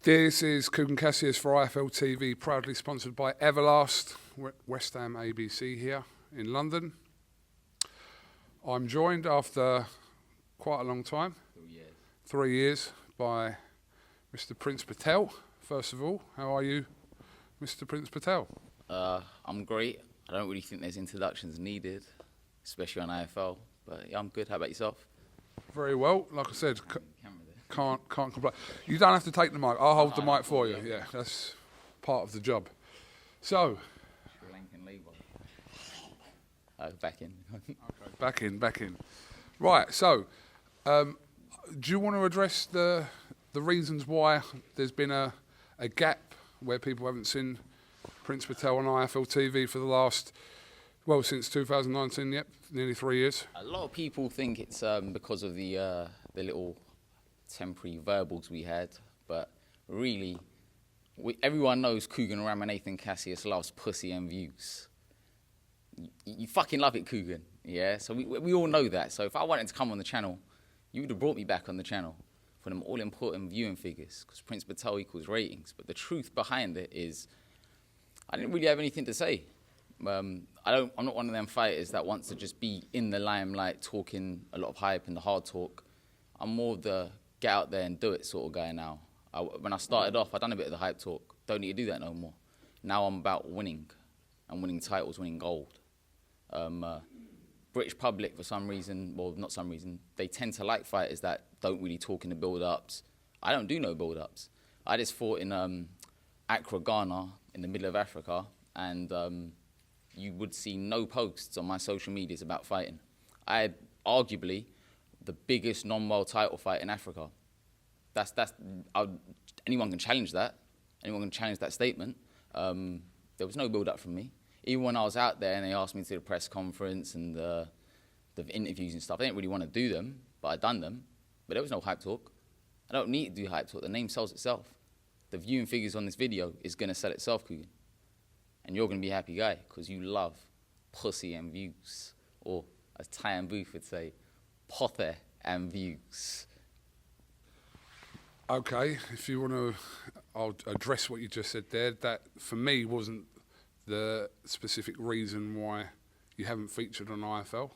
This is KUGAN CASSIUS for IFL TV, proudly sponsored by Everlast, West Ham ABC here in London. I'm joined after quite a long time, 3 years, by Mr. Prince Patel. First of all, how are you, Mr. Prince Patel? I'm great. I don't really think there's introductions needed, especially on IFL, but yeah, I'm good. How about yourself? Very well. Like I said, can't complain. You don't have to take the mic. I'll hold the mic for you. Yeah, that's part of the job. So, Sri Lankan Labour. Back in. Okay, back in. Right. So, do you want to address the reasons why there's been a gap where people haven't seen Prince Patel on IFL TV for the last, well, since 2019? Yep, nearly 3 years. A lot of people think it's because of the little temporary verbals we had, but really, everyone knows KUGAN Ramanathan CASSIUS loves pussy and views. You fucking love it, KUGAN, yeah? So we all know that. So if I wanted to come on the channel, you would have brought me back on the channel for them all-important viewing figures, because Prince Patel equals ratings. But the truth behind it is, I didn't really have anything to say. I'm not one of them fighters that wants to just be in the limelight talking a lot of hype and the hard talk. I'm more of the get out there and do it sort of guy now. When I started off, I done a bit of the hype talk. Don't need to do that no more. Now I'm about winning and winning titles, winning gold. British public, for some reason, well, not some reason, they tend to like fighters that don't really talk in the build-ups. I don't do no build-ups. I just fought in Accra, Ghana, in the middle of Africa, and you would see no posts on my social medias about fighting. I had arguably the biggest non-world title fight in Africa. Anyone can challenge that. Anyone can challenge that statement. There was no build-up from me. Even when I was out there and they asked me to do the press conference and the interviews and stuff, I didn't really want to do them, but I'd done them. But there was no hype talk. I don't need to do hype talk. The name sells itself. The viewing figures on this video is going to sell itself, KUGAN. And you're going to be a happy guy because you love pussy and views. Or, as Ty and Booth would say, pother and views. Okay, if you want to, I'll address what you just said there. That, for me, wasn't the specific reason why you haven't featured on IFL.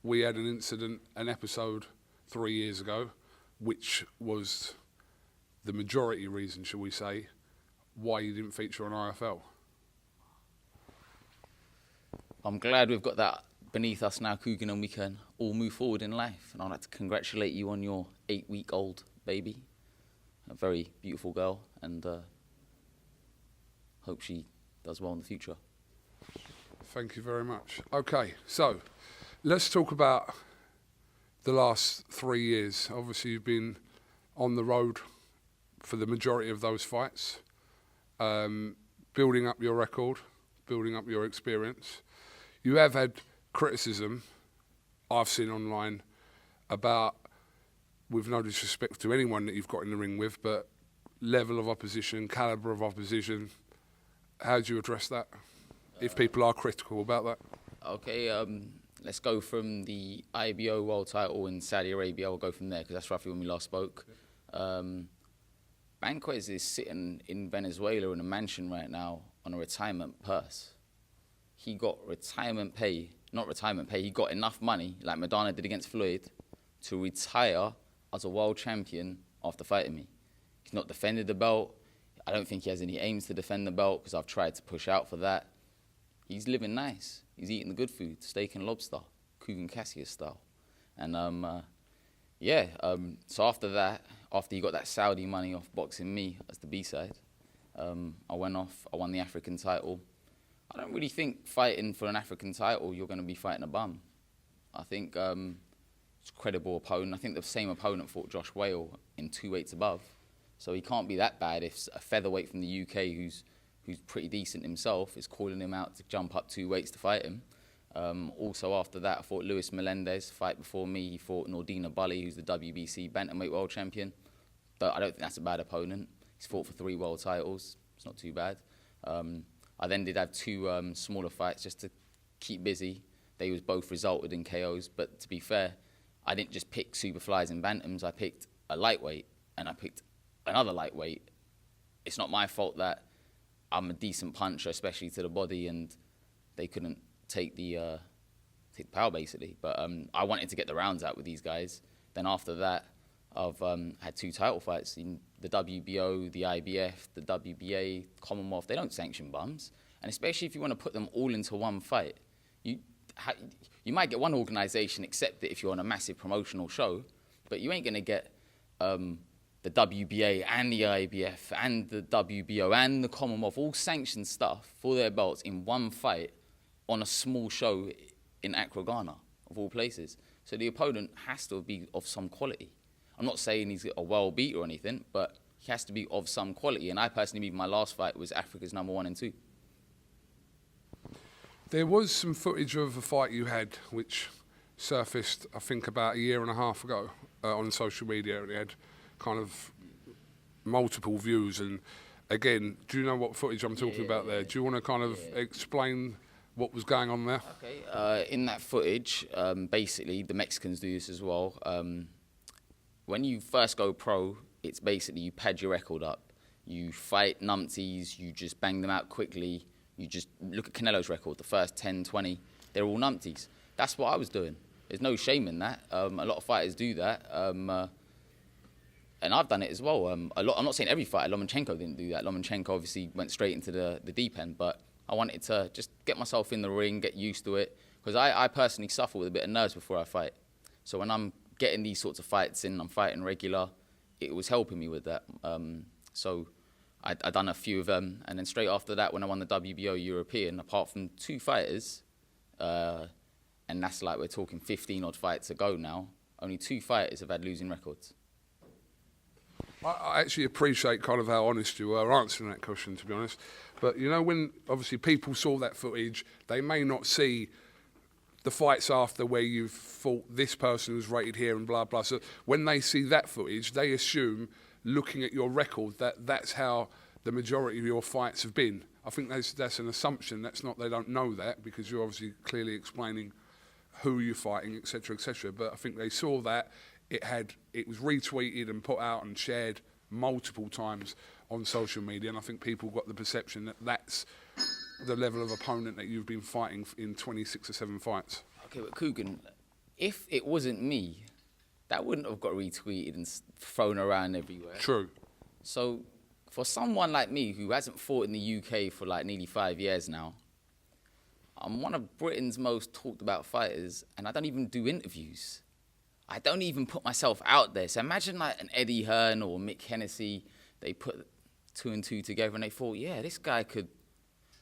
We had an incident, an episode 3 years ago, which was the majority reason, shall we say, why you didn't feature on IFL. I'm glad we've got that beneath us now, KUGAN, and we can all move forward in life. And I'd like to congratulate you on your 8-week-old baby. A very beautiful girl, and hope she does well in the future. Thank you very much. Okay, so let's talk about the last 3 years. Obviously, you've been on the road for the majority of those fights, building up your record, building up your experience. You have had criticism, I've seen online, about, with no disrespect to anyone that you've got in the ring with, but level of opposition, calibre of opposition. How do you address that, if people are critical about that? Okay, let's go from the IBO world title in Saudi Arabia. We'll go from there, because that's roughly when we last spoke. Banquez is sitting in Venezuela in a mansion right now on a retirement purse. He got retirement pay, not retirement pay, he got enough money, like Madonna did against Floyd, to retire as a world champion after fighting me. He's not defended the belt. I don't think he has any aims to defend the belt, because I've tried to push out for that. He's living nice. He's eating the good food, steak and lobster, KUGAN CASSIUS style. And so after that, after he got that Saudi money off boxing me as the B-side, I went off, I won the African title. I don't really think fighting for an African title, you're going to be fighting a bum. I think it's a credible opponent. I think the same opponent fought Josh Whale in 2 weights above. So he can't be that bad if a featherweight from the UK who's pretty decent himself is calling him out to jump up 2 weights to fight him. Also after that, I fought Luis Melendez. Fight before me, he fought Nordina Bully, who's the WBC bantamweight world champion. But I don't think that's a bad opponent. He's fought for 3 world titles. It's not too bad. I then did have 2 smaller fights just to keep busy. They was both resulted in KOs. But to be fair, I didn't just pick superflies and bantams. I picked a lightweight, and I picked another lightweight, it's not my fault that I'm a decent puncher, especially to the body, and they couldn't take the power, basically. But I wanted to get the rounds out with these guys. Then after that, I've had 2 title fights in the WBO, the IBF, the WBA, Commonwealth. They don't sanction bums. And especially if you want to put them all into one fight, you might get one organisation accept it if you're on a massive promotional show, but you ain't going to get the WBA and the IBF and the WBO and the Commonwealth all sanctioned stuff for their belts in one fight on a small show in Accra, Ghana, of all places. So the opponent has to be of some quality. I'm not saying he's a well beat or anything, but he has to be of some quality. And I personally believe my last fight was Africa's number 1 and 2. There was some footage of a fight you had which surfaced, I think, about a year and a half ago on social media. It had kind of multiple views. And again, do you know what footage I'm talking about there? Do you want to kind of explain what was going on there? Okay. In that footage, basically, the Mexicans do this as well. When you first go pro, it's basically you pad your record up. You fight numpties, you just bang them out quickly. You just look at Canelo's record, the first 10, 20, they're all numpties. That's what I was doing. There's no shame in that. A lot of fighters do that. And I've done it as well. I'm not saying every fighter. Lomachenko didn't do that. Lomachenko obviously went straight into the deep end. But I wanted to just get myself in the ring, get used to it. Because I personally suffer with a bit of nerves before I fight. So when I'm getting these sorts of fights in, I'm fighting regular, it was helping me with that. So I done a few of them, and then straight after that, when I won the WBO European, apart from 2 fighters, and that's like we're talking 15-odd fights ago now, only 2 fighters have had losing records. I actually appreciate kind of how honest you were answering that question, to be honest. But, you know, when obviously people saw that footage, they may not see the fights after where you've fought this person who's rated here and blah, blah. So when they see that footage, they assume, looking at your record, that that's how the majority of your fights have been. I think that's an assumption. That's not, they don't know that, because you're obviously clearly explaining who you're fighting, etc., etc. But I think they saw that it was retweeted and put out and shared multiple times on social media, and I think people got the perception that that's the level of opponent that you've been fighting in 26 or 7 fights. Okay, but Kugan, if it wasn't me, that wouldn't have got retweeted and thrown around everywhere. True. So for someone like me who hasn't fought in the UK for like nearly 5 years now, I'm one of Britain's most talked about fighters, and I don't even do interviews. I don't even put myself out there. So imagine like an Eddie Hearn or Mick Hennessy, they put 2 and 2 together and they thought, yeah, this guy could.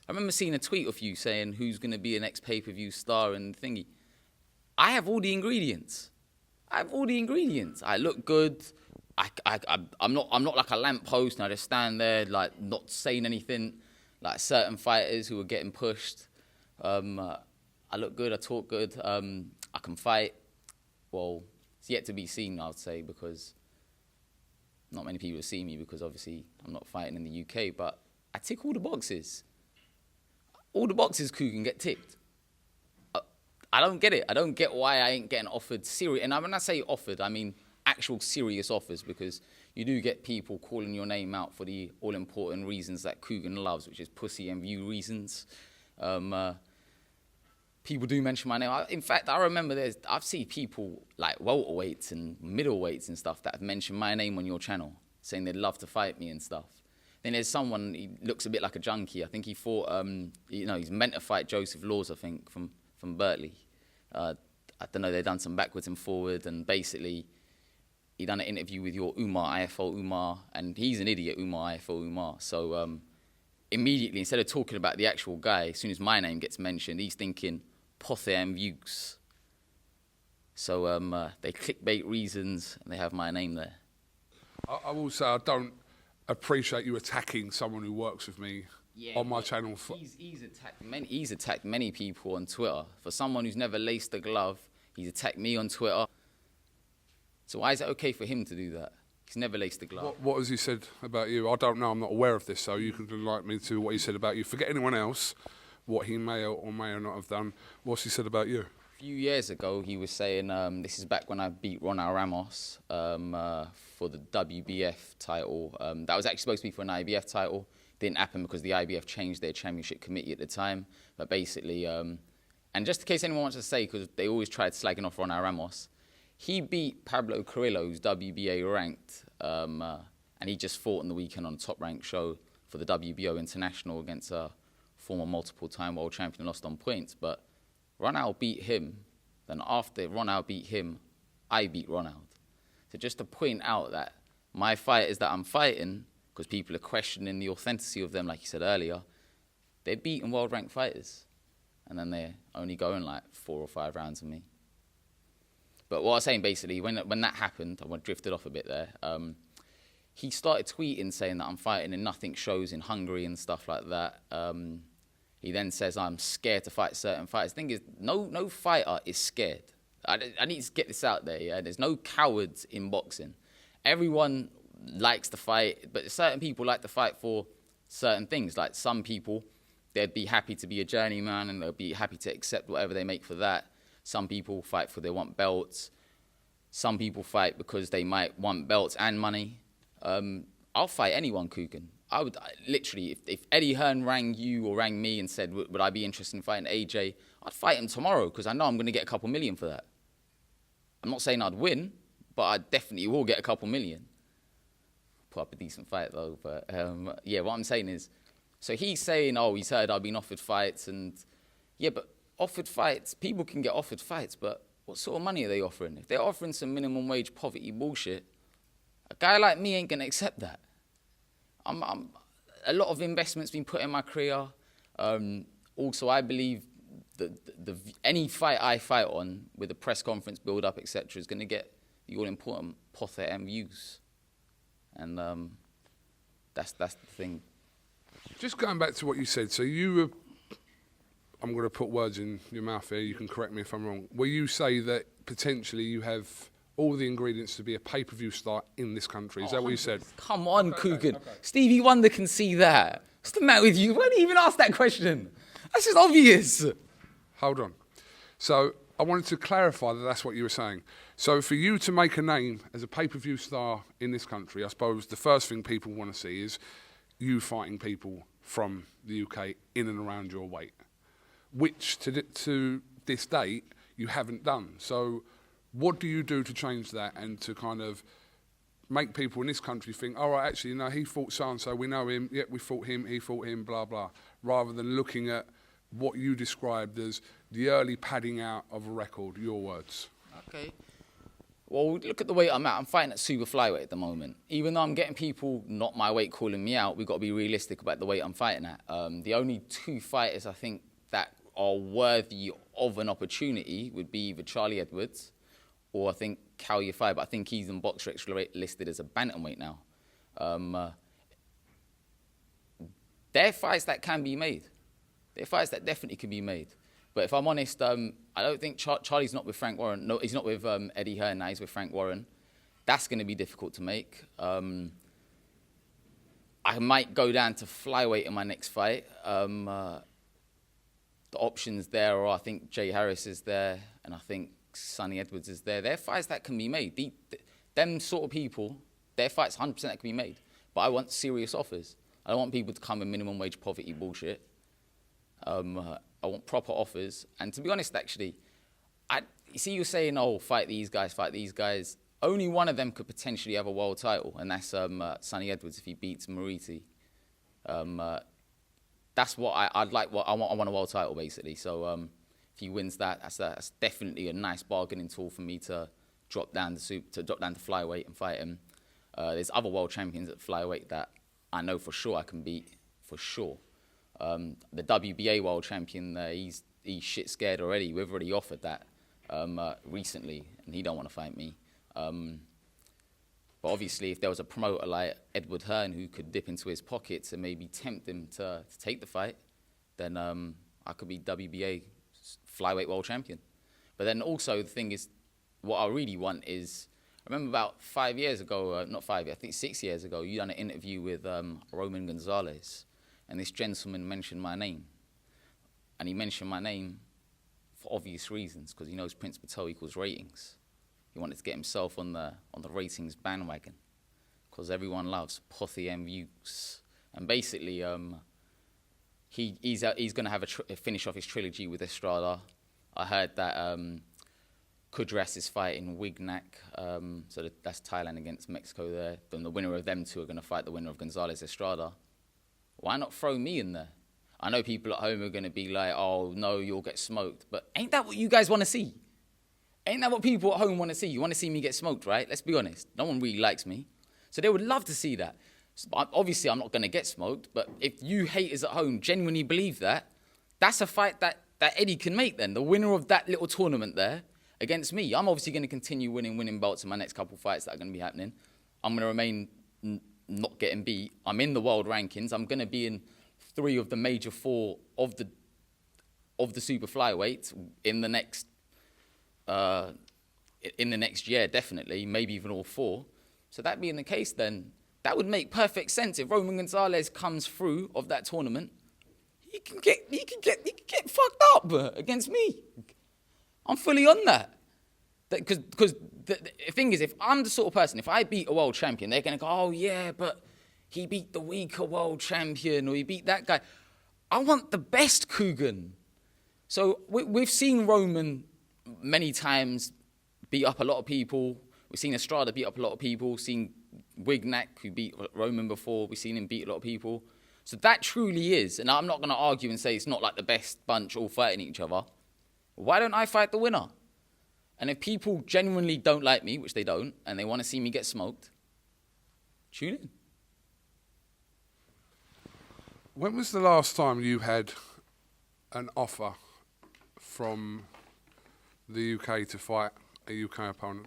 I remember seeing a tweet of you saying who's going to be a next pay-per-view star and thingy. I have all the ingredients. I look good. I'm not like a lamppost and I just stand there like not saying anything like certain fighters who are getting pushed. I look good, I talk good, I can fight. Well, it's yet to be seen, I would say, because not many people see me because obviously I'm not fighting in the UK, but I tick all the boxes. All the boxes Kugan get ticked. I don't get it. I don't get why I ain't getting offered serious. And when I say offered, I mean actual serious offers, because you do get people calling your name out for the all-important reasons that Kugan loves, which is pussy and view reasons. People do mention my name. In fact, I remember I've seen people like welterweights and middleweights and stuff that have mentioned my name on your channel, saying they'd love to fight me and stuff. Then there's someone, he looks a bit like a junkie. I think he fought, he's meant to fight Joseph Laws, I think, from Berkeley. I don't know, they've done some backwards and forward, and basically he done an interview with your Umar, IFL Umar, and he's an idiot, Umar, IFL Umar. So immediately, instead of talking about the actual guy, as soon as my name gets mentioned, he's thinking Pothe and Vukes. So they clickbait reasons, and they have my name there. I will say I don't appreciate you attacking someone who works with me on my channel. He's attacked many people on Twitter. For someone who's never laced a glove, he's attacked me on Twitter. So why is it okay for him to do that? He's never laced a glove. What has he said about you? I don't know. I'm not aware of this, so you can enlighten me to what he said about you. Forget anyone else, what he may or may not have done. What's he said about you? A few years ago, he was saying, this is back when I beat Ronald Ramos for the WBF title. That was actually supposed to be for an IBF title. Didn't happen because the IBF changed their championship committee at the time. But basically, and just in case anyone wants to say, because they always tried slagging off Ronald Ramos, he beat Pablo Carrillo, who's WBA ranked, and he just fought on the weekend on a top-ranked show for the WBO International against a former multiple-time world champion and lost on points. But Ronald beat him, then after Ronald beat him, I beat Ronald. So just to point out that my fighters that I'm fighting, because people are questioning the authenticity of them, like you said earlier, they're beating world-ranked fighters. And then they're only going like 4 or 5 rounds of me. But what I was saying basically, when that happened, I drifted off a bit there, he started tweeting saying that I'm fighting in nothing shows in Hungary and stuff like that. He then says I'm scared to fight certain fighters. The thing is, no fighter is scared. I need to get this out there, yeah? There's no cowards in boxing. Everyone likes to fight, but certain people like to fight for certain things. Like some people, they'd be happy to be a journeyman and they'll be happy to accept whatever they make for that. Some people fight for they want belts. Some people fight because they might want belts and money. I'll fight anyone, KUGAN. I would literally, if Eddie Hearn rang you or rang me and said, would I be interested in fighting AJ, I'd fight him tomorrow because I know I'm going to get a couple million for that. I'm not saying I'd win, but I definitely will get a couple million. Put up a decent fight though, but yeah, what I'm saying is, so he's saying, oh, he's heard I've been offered fights, and yeah, but offered fights, people can get offered fights, but what sort of money are they offering? If they're offering some minimum wage poverty bullshit, a guy like me ain't going to accept that. A lot of investment's been put in my career. Also, I believe that any fight I fight on with a press conference build-up, etc., is going to get the all-important pother and views. And that's the thing. Just going back to what you said, so you were, I'm going to put words in your mouth here, you can correct me if I'm wrong, where you say that potentially you have all the ingredients to be a pay-per-view star in this country. Is that what you said? Come on, KUGAN. Okay. Stevie Wonder can see that. What's the matter with you? Why do you even ask that question? That's just obvious. Hold on. So I wanted to clarify that that's what you were saying. So for you to make a name as a pay-per-view star in this country, I suppose the first thing people want to see is you fighting people from the UK in and around your weight, which to this date you haven't done. So what do you do to change that and to kind of make people in this country think, all right, actually, no, he fought so-and-so, we know him, yeah, we fought him, he fought him, blah, blah, rather than looking at what you described as the early padding out of a record, your words? Okay. Well, look at the weight I'm at. I'm fighting at super flyweight at the moment. Even though I'm getting people not my weight calling me out, we've got to be realistic about the weight I'm fighting at. The only 2 fighters I think that are worthy of an opportunity would be either Charlie Edwards or I think Cal Yafai, but I think he's in BoxRec listed as a bantamweight now. They're fights that can be made. They're fights that definitely can be made. But if I'm honest, I don't think Charlie's not with Frank Warren. No, he's not with Eddie Hearn now, he's with Frank Warren. That's going to be difficult to make. I might go down to flyweight in my next fight. The options there are, I think Jay Harris is there, and I think Sonny Edwards is there. They're fights that can be made. Them sort of people, their fights 100% that can be made. But I want serious offers. I don't want people to come with minimum wage poverty bullshit. I want proper offers. And to be honest, actually, you see you're saying, oh, fight these guys, fight these guys. Only one of them could potentially have a world title, and that's Sonny Edwards if he beats Moriti. That's what I'd like. I want a world title, basically. So if he wins that, that's definitely a nice bargaining tool for me to drop down to flyweight and fight him. There's other world champions at flyweight that I know for sure I can beat, for sure. The WBA world champion, he's shit scared already. We've already offered that recently, and he don't want to fight me. But obviously, if there was a promoter like Edward Hearn who could dip into his pockets and maybe tempt him to take the fight, then I could be WBA flyweight world champion. But then also the thing is, what I really want is, I remember about 5 years ago, not 5 years, I think 6 years ago, you done an interview with Roman Gonzalez, and this gentleman mentioned my name. And he mentioned my name for obvious reasons, because he knows Prince Patel equals ratings. He wanted to get himself on the ratings bandwagon, because everyone loves pothy and views. And basically, he's going to have a finish off his trilogy with Estrada. I heard that Kudras is fighting Wignac, so that's Thailand against Mexico there. Then the winner of them two are going to fight the winner of Gonzalez Estrada. Why not throw me in there? I know people at home are going to be like, oh, no, you'll get smoked. But ain't that what you guys want to see? Ain't that what people at home want to see? You want to see me get smoked, right? Let's be honest. No one really likes me. So they would love to see that. So, obviously, I'm not going to get smoked. But if you haters at home genuinely believe that, that's a fight that Eddie can make then. The winner of that little tournament there against me. I'm obviously going to continue winning belts in my next couple fights that are going to be happening. I'm going to remain not getting beat. I'm in the world rankings. I'm going to be in 3 of the major 4 of the super flyweights in the next year, definitely, maybe even all 4. So that being the case, then that would make perfect sense. If Roman Gonzalez comes through of that tournament, he can get fucked up against me. I'm fully on that. Because the thing is, if I'm the sort of person, if I beat a world champion, they're going to go, oh, yeah, but he beat the weaker world champion, or he beat that guy. I want the best KUGAN. So we've seen Roman many times beat up a lot of people. We've seen Estrada beat up a lot of people. We've seen Wignac, who beat Roman before. We've seen him beat a lot of people. So that truly is, and I'm not going to argue and say it's not like the best bunch all fighting each other. Why don't I fight the winner? And if people genuinely don't like me, which they don't, and they want to see me get smoked, tune in. When was the last time you had an offer from the UK to fight a UK opponent?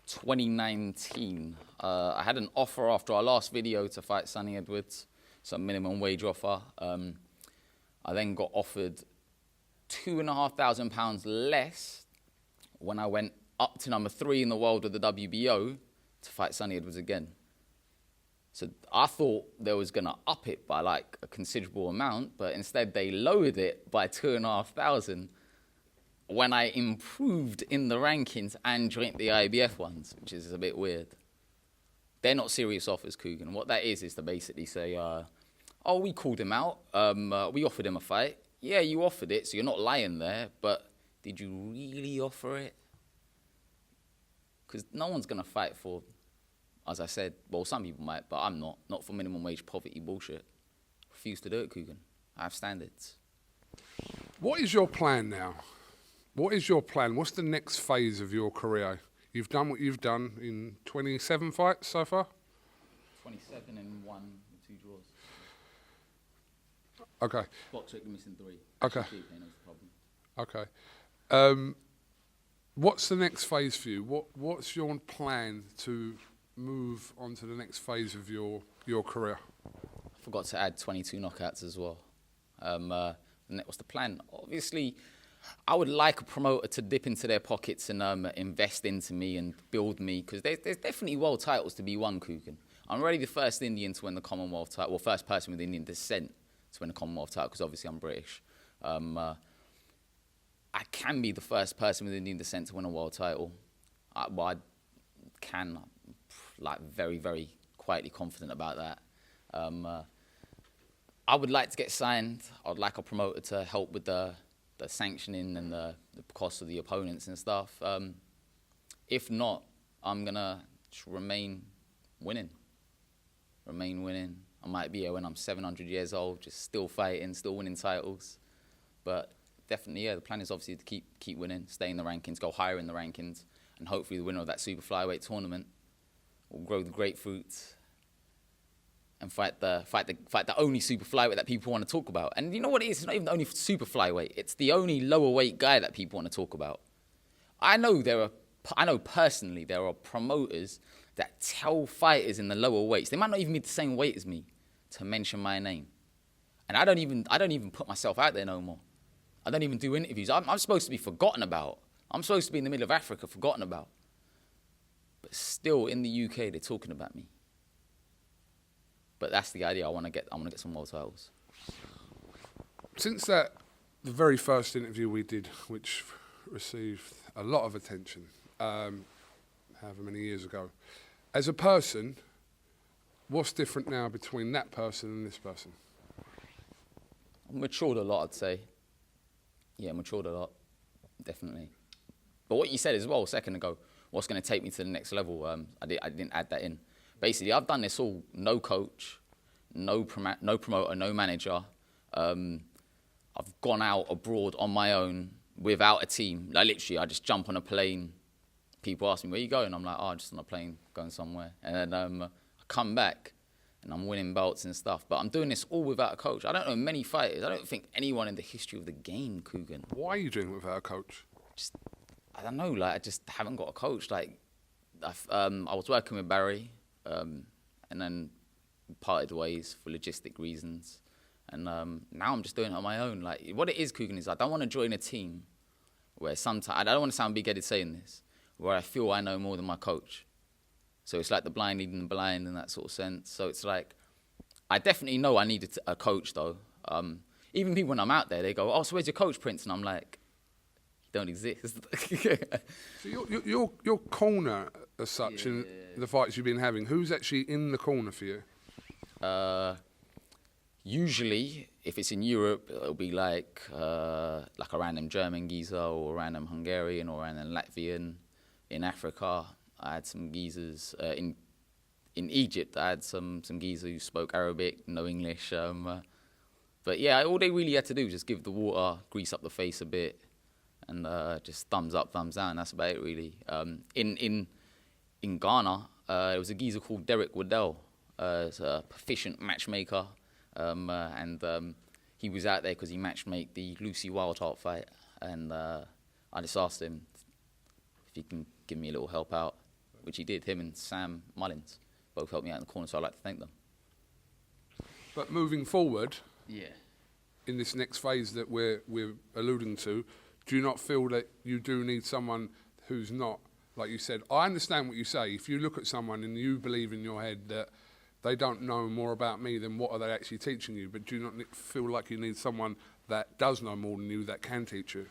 2019. I had an offer after our last video to fight Sonny Edwards, some minimum wage offer. I then got offered £2,500 less when I went up to number 3 in the world of the WBO to fight Sonny Edwards again. So I thought they was going to up it by like a considerable amount, but instead they lowered it by £2,500 when I improved in the rankings and joined the IBF ones, which is a bit weird. They're not serious offers, KUGAN. What that is to basically say, oh, we called him out. We offered him a fight. Yeah, you offered it, so you're not lying there, but did you really offer it? Because no one's going to fight for, as I said, well, some people might, but I'm not for minimum wage poverty bullshit. Refuse to do it, KUGAN. I have standards. What is your plan now? What is your plan? What's the next phase of your career? You've done what you've done in 27 fights so far? 27 and 1 with 2 draws. Okay. Box Rick missing 3. Okay. Okay. Okay. What's the next phase for you? What's your plan to move on to the next phase of your career? I forgot to add 22 knockouts as well. What's the plan? Obviously, I would like a promoter to dip into their pockets and invest into me and build me, because there's definitely world titles to be won, KUGAN. I'm already the first Indian to win the Commonwealth title, well, first person with Indian descent to win the Commonwealth title, because obviously I'm British. I can be the first person with Indian descent to win a world title. I can, like, very, very quietly confident about that. I would like to get signed. I would like a promoter to help with the sanctioning and the cost of the opponents and stuff. If not, I'm going to remain winning. I might be here when I'm 700 years old, just still fighting, still winning titles. But definitely, yeah, the plan is obviously to keep winning, stay in the rankings, go higher in the rankings, and hopefully the winner of that super flyweight tournament will grow the grapefruit and fight the only super flyweight that people want to talk about. And you know what it is? It's not even the only super flyweight. It's the only lower weight guy that people want to talk about. I know personally there are promoters that tell fighters in the lower weights, they might not even be the same weight as me, to mention my name. And I don't even put myself out there no more. I don't even do interviews. I'm supposed to be forgotten about. I'm supposed to be in the middle of Africa, forgotten about. But still, in the UK, they're talking about me. But that's the idea. I want to get some more titles. Since that the very first interview we did, which received a lot of attention, however many years ago. As a person, what's different now between that person and this person? I've matured a lot, I'd say. Yeah, matured a lot, definitely. But what you said as well a second ago, what's going to take me to the next level, I didn't add that in. Basically, I've done this all, no coach, no promoter, no manager. I've gone out abroad on my own without a team. Like literally, I just jump on a plane. People ask me, where you going? I'm like, oh, I'm just on a plane, going somewhere. And then I come back and I'm winning belts and stuff. But I'm doing this all without a coach. I don't know many fighters. I don't think anyone in the history of the game, KUGAN. Why are you doing it without a coach? Just, I don't know, like, I just haven't got a coach. Like, I was working with Barry, and then parted ways for logistic reasons. And now I'm just doing it on my own. Like, what it is, KUGAN, is I don't want to join a team where sometimes, I don't want to sound big-headed saying this, where I feel I know more than my coach. So it's like the blind leading the blind in that sort of sense. So it's like, I definitely know I needed a coach, though. Even people, when I'm out there, they go, oh, so where's your coach, Prince? And I'm like, you don't exist. So your corner, as such, in the fights you've been having, who's actually in the corner for you? Usually, if it's in Europe, it'll be like a random German geezer or a random Hungarian or a random Latvian. In Africa, I had some geezers. In Egypt, I had some geezers who spoke Arabic, no English. But yeah, all they really had to do was just give the water, grease up the face a bit, and just thumbs up, thumbs down. That's about it, really. In Ghana, there was a geezer called Derek Waddell. He's a proficient matchmaker. And he was out there because he matchmade the Lucy Wildheart fight, and I just asked him if he can give me a little help out, which he did. Him and Sam Mullins both helped me out in the corner, so I'd like to thank them. But moving forward, yeah, in this next phase that we're alluding to, do you not feel that you do need someone who's not, like you said, I understand what you say, if you look at someone and you believe in your head that they don't know more about me than what are they actually teaching you, but do you not feel like you need someone that does know more than you that can teach you?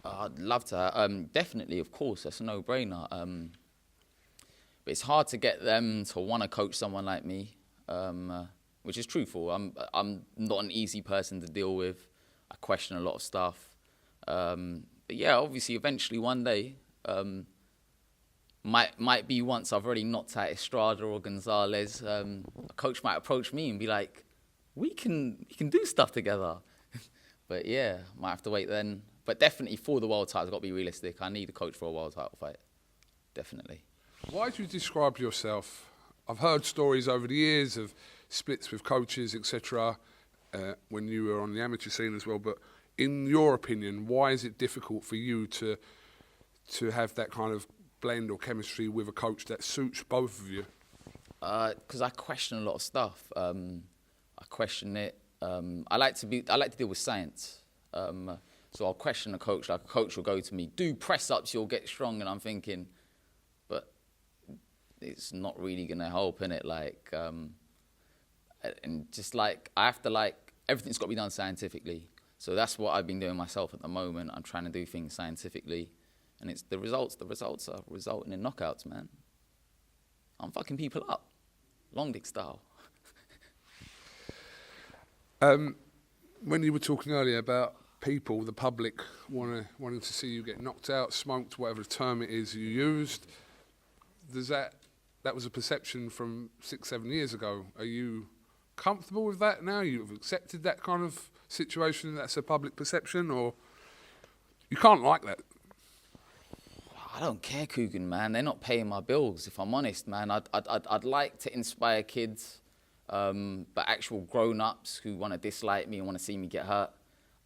I'd love to. Definitely, of course, that's a no-brainer. But it's hard to get them to want to coach someone like me, which is truthful. I'm not an easy person to deal with. I question a lot of stuff. But yeah, obviously, eventually one day, might be once I've already knocked out Estrada or Gonzalez, a coach might approach me and be like, we can do stuff together. But yeah, might have to wait then. But definitely for the world title, I've got to be realistic. I need a coach for a world title fight. Definitely. Why do you describe yourself? I've heard stories over the years of splits with coaches, etc., when you were on the amateur scene as well. But in your opinion, why is it difficult for you to have that kind of blend or chemistry with a coach that suits both of you? Because I question a lot of stuff. I question it. I like to deal with science. So I'll question a coach. Like a coach will go to me, do press ups, you'll get strong, and I'm thinking, but it's not really gonna help, innit? Like, and just like I have to everything's got to be done scientifically. So that's what I've been doing myself at the moment. I'm trying to do things scientifically. And it's the results are resulting in knockouts, man. I'm fucking people up. Long dick style. When you were talking earlier about people, the public wanting to see you get knocked out, smoked, whatever term it is you used, that was a perception from 6-7 years ago. Are you comfortable with that now? You've accepted that kind of situation, that's a public perception, or you can't like that? I don't care, KUGAN, man. They're not paying my bills, if I'm honest, man. I'd like to inspire kids, but actual grown-ups who want to dislike me and want to see me get hurt,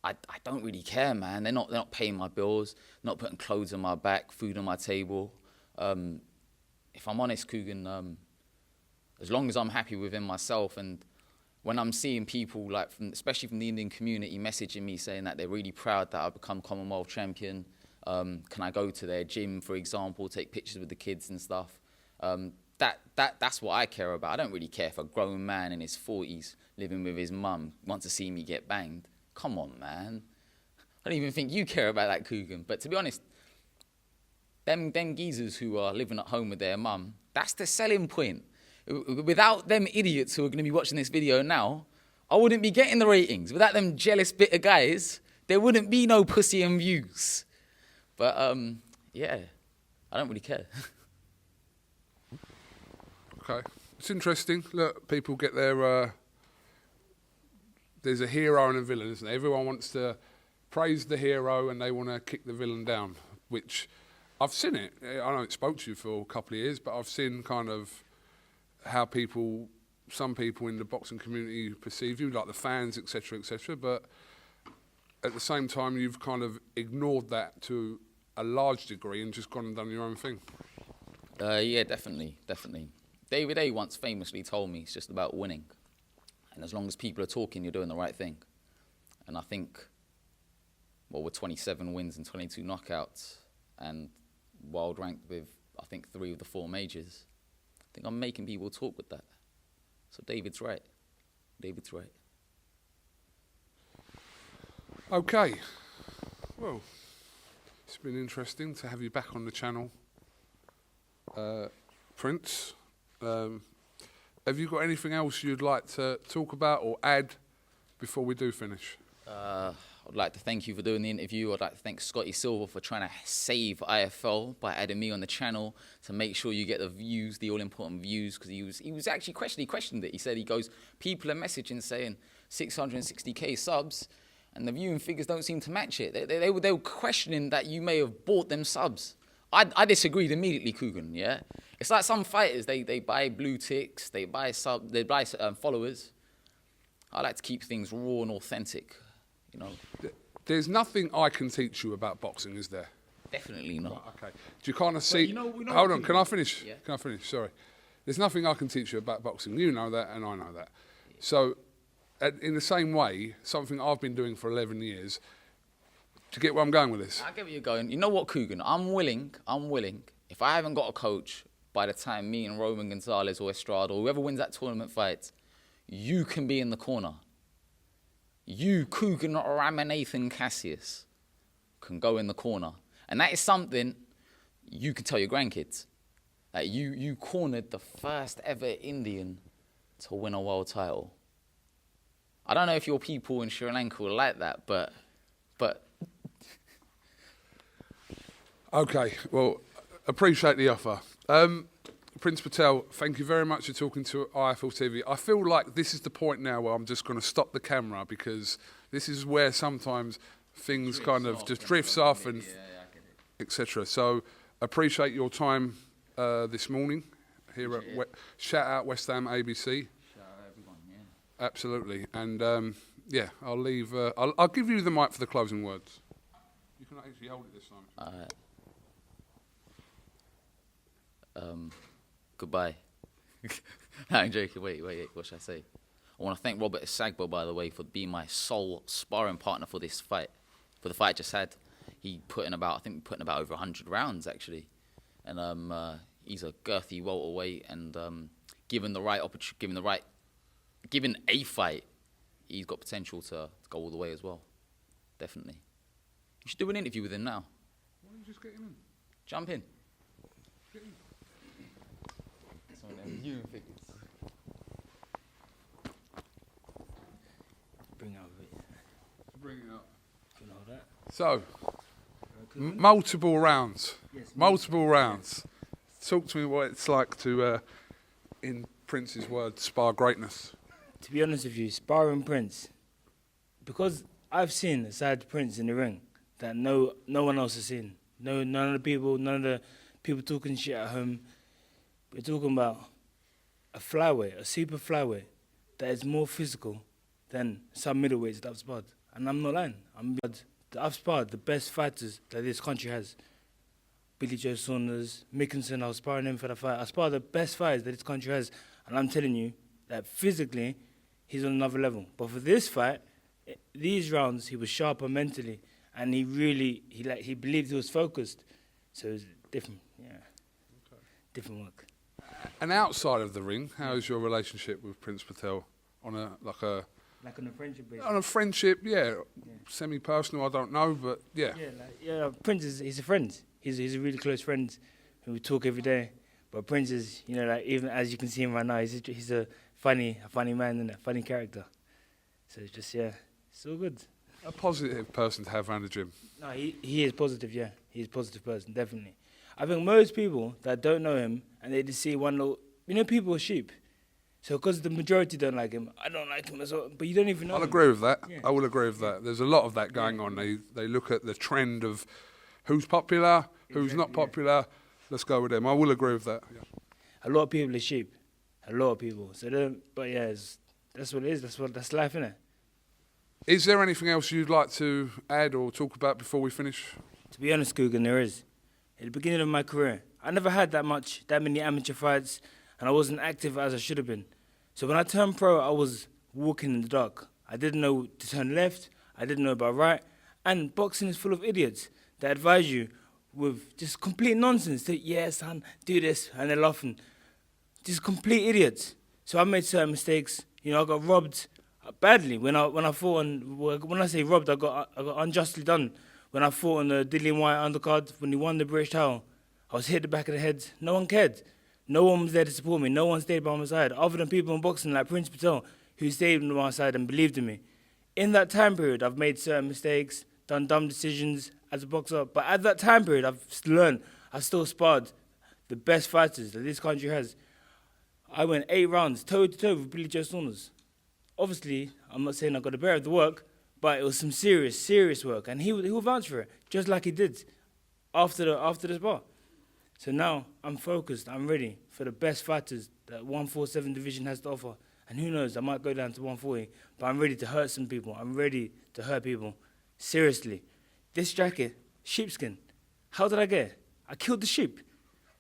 I don't really care, man. They're not paying my bills, not putting clothes on my back, food on my table. If I'm honest, KUGAN, as long as I'm happy within myself, and when I'm seeing people, like especially from the Indian community, messaging me saying that they're really proud that I've become Commonwealth champion, can I go to their gym, for example, take pictures with the kids and stuff? That's what I care about. I don't really care if a grown man in his 40s living with his mum wants to see me get banged. Come on, man. I don't even think you care about that, KUGAN. But to be honest, them geezers who are living at home with their mum, that's the selling point. Without them idiots who are going to be watching this video now, I wouldn't be getting the ratings. Without them jealous, bitter guys, there wouldn't be no pussy and views. But, yeah, I don't really care. Okay. It's interesting. Look, people get their... there's a hero and a villain, isn't there? Everyone wants to praise the hero and they want to kick the villain down, which I've seen it. I know it spoke to you for a couple of years, but I've seen kind of how some people in the boxing community perceive you, like the fans, etc., etc. But at the same time, you've kind of ignored that to a large degree and just gone and done your own thing. Yeah, definitely. David A. once famously told me it's just about winning. And as long as people are talking, you're doing the right thing. And I think, well, with 27 wins and 22 knockouts and world ranked with, I think, 3 of the 4 majors, I think I'm making people talk with that. So David's right. Okay. Well, it's been interesting to have you back on the channel, Prince. Have you got anything else you'd like to talk about or add before we do finish? I'd like to thank you for doing the interview. I'd like to thank Scotty Silver for trying to save IFL by adding me on the channel to make sure you get the views, the all-important views, because he was actually questioned it. He goes, people are messaging saying 660k subs, and the viewing figures don't seem to match it. They were questioning that you may have bought them subs. I disagreed immediately, KUGAN, yeah? It's like some fighters, they buy blue ticks, they buy followers. I like to keep things raw and authentic, you know. There's nothing I can teach you about boxing, is there? Definitely not. Right, okay. Do you kind of see... Hold on, can I finish? Yeah. Can I finish? Sorry. There's nothing I can teach you about boxing. You know that and I know that. Yeah. So, in the same way, something I've been doing for 11 years... Do you get where I'm going with this? I get where you're going. You know what, KUGAN? I'm willing, if I haven't got a coach, by the time me and Roman Gonzalez or Estrada or whoever wins that tournament fight, you can be in the corner. You, KUGAN Ramanathan CASSIUS, can go in the corner. And that is something you can tell your grandkids. That you cornered the first ever Indian to win a world title. I don't know if your people in Sri Lanka will like that, but Okay, well, appreciate the offer. Prince Patel, thank you very much for talking to IFL TV. I feel like this is the point now where I'm just going to stop the camera because this is where sometimes things kind of just drifts off and etc. So appreciate your time this morning here at shout out West Ham ABC. Shout out everyone, yeah. Absolutely, and yeah, I'll leave. I'll give you the mic for the closing words. You can actually hold it this time. Goodbye. No, I'm joking. Wait, what should I say? I want to thank Robert Sagbo, by the way, for being my sole sparring partner for this fight. For the fight I just had, I think we put in about over 100 rounds, actually. And he's a girthy welterweight, and given the right opportunity, given a fight, he's got potential to go all the way as well. Definitely. You should do an interview with him now. Why don't you just get him in? Jump in. Get in. Some of them viewing figures. Bring out it. Bring it up. You know that. So, multiple rounds. Yes, multiple rounds. Talk to me what it's like to, in Prince's words, spar greatness. To be honest with you, sparring Prince, because I've seen a side Prince in the ring that no one else has seen. None of the people talking shit at home. We're talking about a flyweight, a super flyweight that is more physical than some middleweights that I've sparred. And I'm not lying. I've sparred the best fighters that this country has. Billy Joe Saunders, Mickinson, I was sparring him for the fight. I sparred the best fighters that this country has. And I'm telling you that physically, he's on another level. But for this fight, these rounds, he was sharper mentally. And he believed he was focused. So it was different, yeah. Okay. Different work. And outside of the ring, how is your relationship with Prince Patel on a Like on a friendship basis. On a friendship, yeah. Semi-personal, I don't know, but yeah. Prince he's a friend. He's a really close friend, and we talk every day. But Prince is, like even as you can see him right now, he's a funny man and a funny character. So it's just it's all good. A positive person to have around the gym. No, he is positive. Yeah, he's a positive person, definitely. I think most people that don't know him and they just see one little, people are sheep. So because the majority don't like him, I don't like him as well. But you don't even know I'll him. agree with that. Yeah. I will agree with that. There's a lot of that going on. They look at the trend of who's popular, who's not popular. Let's go with them. I will agree with that. Yeah. A lot of people are sheep. A lot of people. So that's what it is. That's life, innit? Is there anything else you'd like to add or talk about before we finish? To be honest, KUGAN, there is. At the beginning of my career, I never had that many amateur fights, and I wasn't active as I should have been. So when I turned pro, I was walking in the dark. I didn't know to turn left, I didn't know about right, and boxing is full of idiots that advise you with just complete nonsense. That, yeah, son, do this, and they're laughing. Just complete idiots. So I made certain mistakes. I got robbed badly when I fought on. When I say robbed, I got unjustly done. When I fought on the Dillian White undercard, when he won the British title, I was hit the back of the head. No one cared. No one was there to support me. No one stayed by my side, other than people in boxing like Prince Patel, who stayed by my side and believed in me. In that time period, I've made certain mistakes, done dumb decisions as a boxer. But at that time period, I've learned. I still sparred the best fighters that this country has. I went 8 rounds, toe-to-toe with Billy Joe Saunders. Obviously, I'm not saying I got the better of the work, but it was some serious work, and he will vouch for it, just like he did after the spar. So now I'm focused. I'm ready for the best fighters that 147 division has to offer. And who knows, I might go down to 140, but I'm ready to hurt some people. I'm ready to hurt people. Seriously, this jacket, sheepskin, how did I get it? I killed the sheep.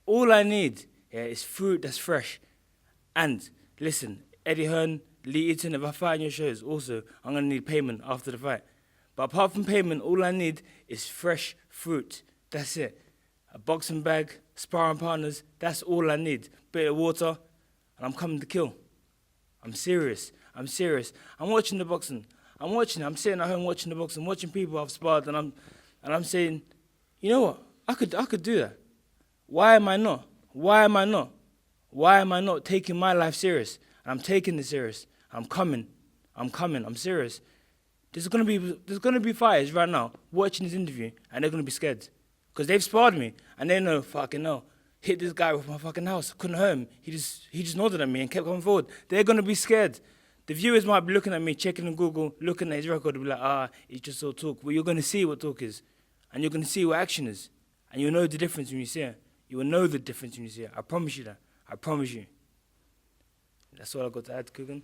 All I need is fruit that's fresh. And listen, Eddie Hearn, Lee Eaton, if I fight in your shows, also, I'm going to need payment after the fight. But apart from payment, all I need is fresh fruit. That's it. A boxing bag, sparring partners, that's all I need. Bit of water, and I'm coming to kill. I'm serious. I'm watching the boxing. I'm sitting at home watching the boxing, watching people I've sparred, and I'm saying, you know what? I could do that. Why am I not? Why am I not taking my life serious? And I'm taking it serious. I'm coming. I'm serious. There's gonna be fighters right now watching this interview, and they're gonna be scared. Because they've sparred me, and they know, fucking no, hit this guy with my fucking house. I couldn't hurt him. He just nodded at me and kept coming forward. They're going to be scared. The viewers might be looking at me, checking on Google, looking at his record, and be like, it's just all talk. But you're going to see what talk is, and you're going to see what action is, and you'll know the difference when you see it. You will know the difference when you see it. I promise you that. I promise you. That's all I've got to add, KUGAN.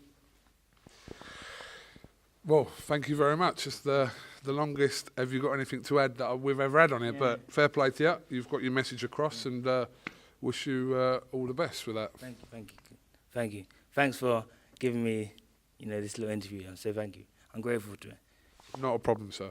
Well, thank you very much. It's the longest. Have you got anything to add that we've ever had on it? Yeah. But fair play to you. You've got your message across, and wish you all the best with that. Thank you. Thanks for giving me, this little interview. So thank you. I'm grateful to it. Not a problem, sir.